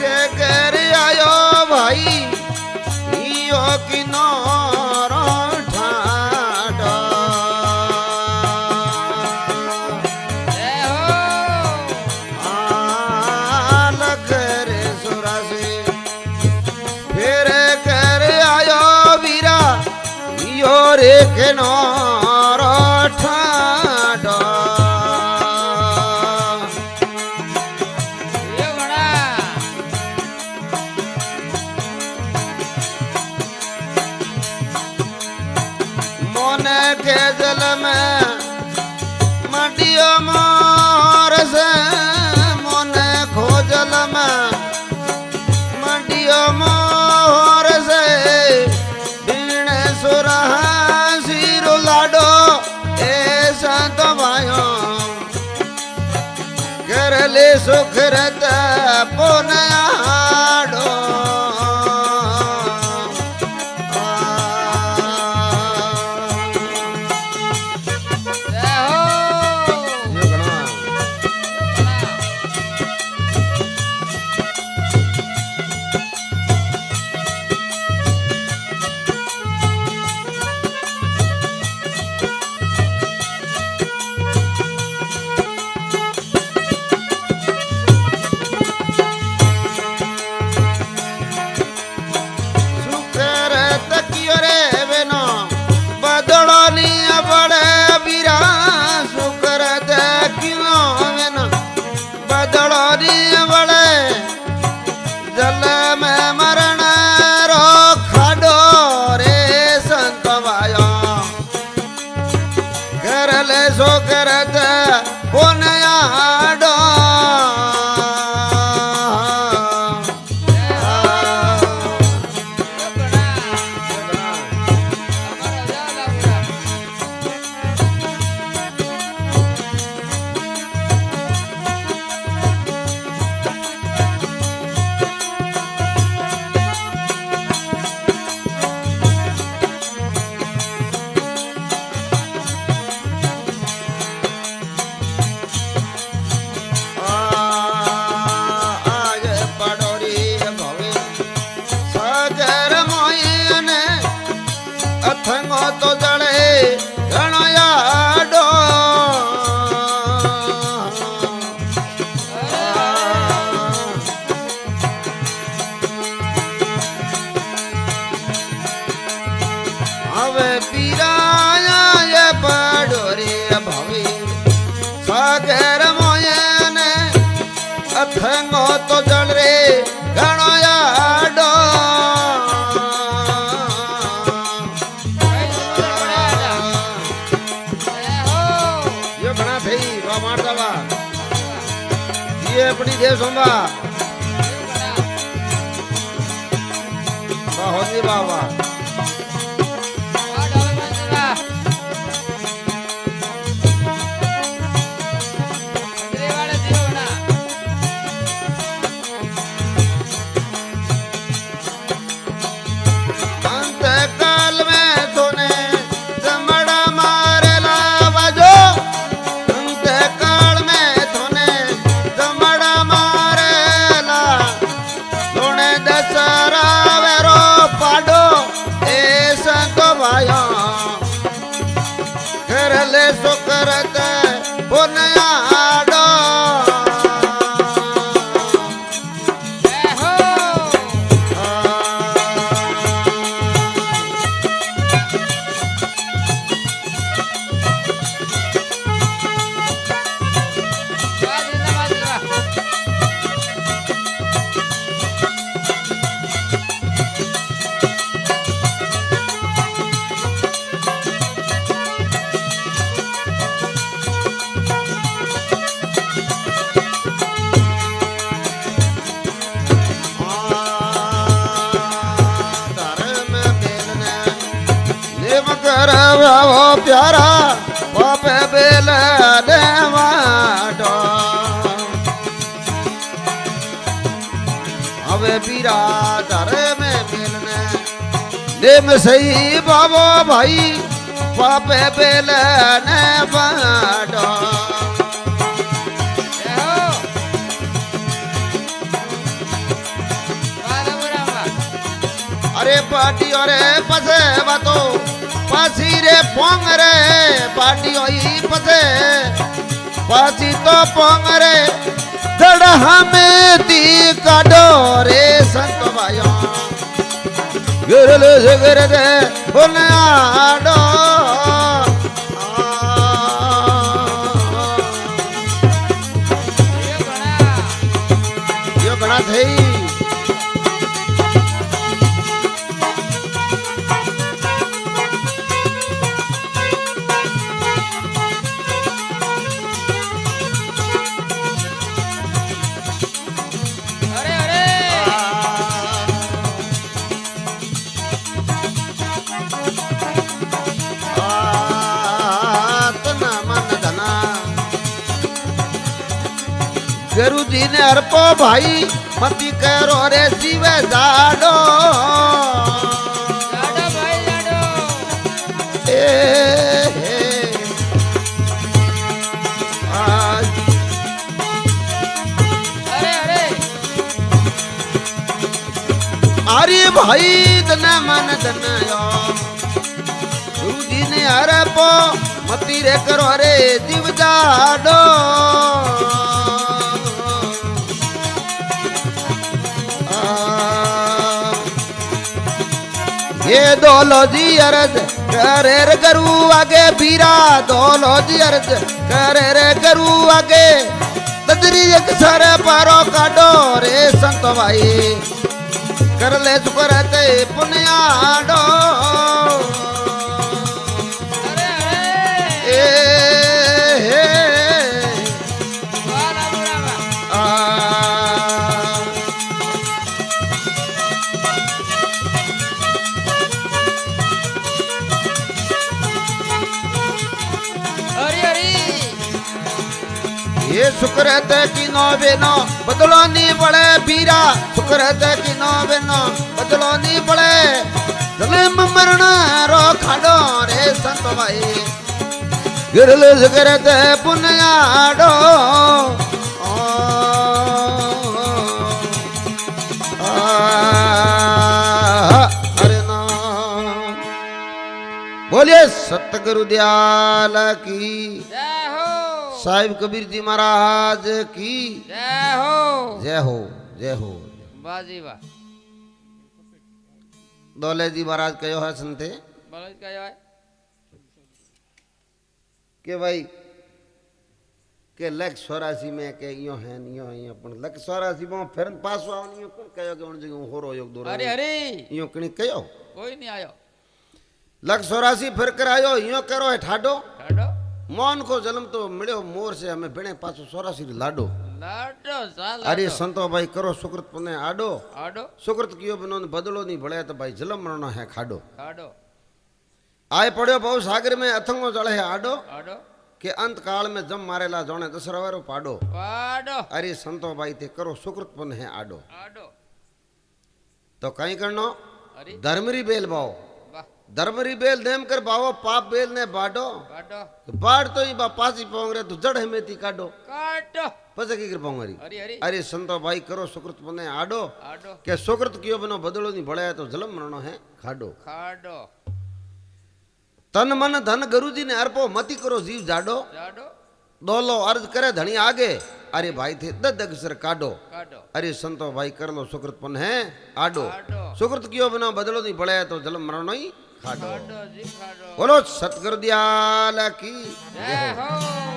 के कर आयो भाई यो किनारो ठाडो लगर सुरा से फिर कर आयो वीरा यो रे किनारो ठाडो के जल में मटियो मोर से मोने खोजल में मटियो मोर से बीण सुरहा सिरो लाडो ऐसा तो भाइयों कर ले सुख रत पोनाडो सो करत कोनयाडो अथंगो तो जड़े घणो याडो हवे पीराया ये पडोरी भवी सागर मोयने अथंगो तो जड़ रे घणो याडो ये अपनी देव सोंबा बहुत ही बाबा अंत काल में तूने जमड़ा मारेला बाजो अंत काल में तूने जमड़ा मारेला तूने दशहरा वेरो पाडो ऐसा तो भाया कर ले सो करत बोनयाडो वो प्यारा पापे बेल देवाडो हवे पीरा तारे में मिलने नेम सही बाबो भाई पापे बेल ने बाडो अरे पाटियो रे पसे बातो पासी रे पोंग रे पाटियो ही पसे पासी तो पोंग रे धड़ हमें ती काडो रे संत भाइयों गिरले से गिरदे बोले आडो यो घना थई गुरु जी ने हरपो भाई मती करो रे जीवे जाडो जाडो भाई जाडो अरे अरे भाई तना मन तनायो गुरु जी ने हरपो मती रे करो रे जीव जाडो ये दोलो जी अर्ज करे रे करू आगे बीरा दोलो जी अर्ज करे रे करू आगे तदरी एक सर पारो काडो रे संत भाई कर ले सुकरते पुण्याडो ये सुकृत की नो बेनो बदलो नी पड़े बीरा सुकृत की नो बेनो बदलो नी पड़े जन्म मरण रो खाडो रे संत भाई गिरल सुकृत पुण्याडो अरे ना बोलिए सतगुरु दयाल की साहिब कबीर जी महाराज की जय हो जय हो जय हो बाजी वाह दौले जी महाराज कहो है संते बोलो कहो है के भाई के लख 84 में के यो है नियो है अपन लख 84 में फिर पास आवनियो कोन कहो के उन जगह होरो योग दो अरे अरे यो कणी कहो कोई नहीं आयो लख 84 फिर करायो यो करो है ठाडो ठाडो मोहन को जन्म तो मिलो मोर से हमें बिने पासो 84 लाडो लाडो साल अरे संतो भाई करो सुकृत पुण्य आडो आडो सुकृत कियो बिनो बदलो नहीं भले तो भाई जलम मरनो है खाडो खाडो आए पड़ो बहु सागर में अथंगो जल है आडो आडो के अंत काल में जम मारेला जोने दसरवारो पाडो पाडो अरे संतो भाई ते करो सुकृत पुण्य है आडो आडो तो कहीं करनो अरे धर्मरी बेल बाओ वाह धर्मरी बेल नेम कर बाओ पाप बेल ने बाडो काटो बाढ़ तो ही बा पासी पोंग रे तो जड़ है मेथी काडो काटो पसे की कर पोंगरी अरे अरे अरे संतो भाई करो सुकृत पुण्य आडो आडो के सुकृत कियो बिनो बदलो नहीं भले तो जलम मरनो है खाडो खाडो तन मन धन गुरु जी ने अर्पो मती करो जीव जाडो जाडो दोलो अर्ज करे धनी आगे अरे भाई थे दग सिर काडो काटो अरे संतो भाई कर लो सुकृत पुण्य है आडो आडो सुकृत कियो बिना बदलो नहीं पड़े तो जलम मरण नहीं खाडो खाडो जी खाडो बोलो सतगुरु दयाल की जय हो